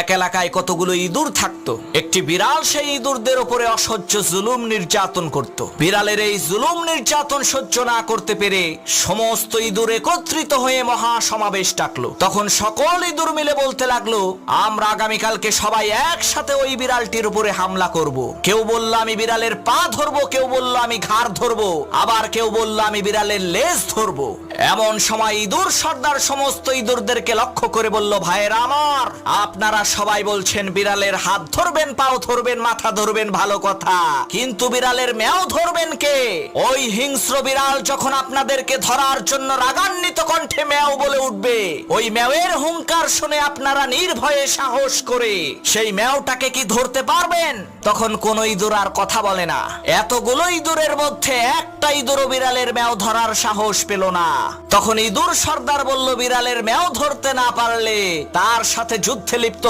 এক এলাকায় কতগুলো ইঁদুর থাকতো। একটি বিড়াল সেই ইঁদুরদের উপরে অসহ্য জুলুম নির্যাতন করত। বিড়ালের এই জুলুম নির্যাতন সহ্য না করতে পেরে সমস্ত ইঁদুর একত্রিত হয়ে মহা সমাবেশ ডাকলো। তখন সকল ইঁদুর মিলে বলতে লাগলো, আমরা আগামীকালকে সবাই একসাথে ওই বিড়ালটির উপরে হামলা করব। কেউ বলল আমি বিড়ালের পা ধরবো, কেউ বলল আমি ঘাড় ধরবো, আবার কেউ বলল আমি বিড়ালের লেজ ধরবো। এমন সময় ইঁদুর সর্দার সমস্ত ইঁদুরদেরকে লক্ষ্য করে বলল, ভাইয়েরা আমার, আপনারা সবাই বলছেন বিড়ালের হাত ধরবেন, পাও ধরবেন, মাথা ধরবেন, ভালো কথা, কিন্তু বিড়ালের ম্যাও ধরবেন কে? ওই হিংস্র বিড়াল যখন আপনাদেরকে ধরার জন্য রাগান্বিত কণ্ঠে ম্যাও বলে উঠবে, ওই ম্যাওয়ের হুঙ্কার শুনে আপনারা নির্ভয়ে সাহস করে সেই ম্যাওটাকে কি ধরতে পারবেন? তখন কোন ইঁদুর আর কথা বলে না। এতগুলো ইঁদুরের মধ্যে একটা ইঁদুরও বিড়ালের ম্যাও ধরার সাহস পেল না। তখন ইঁদুর সর্দার বলল, বিড়ালের ম্যাও ধরতে না পারলে তার সাথে যুদ্ধে লিপ্ত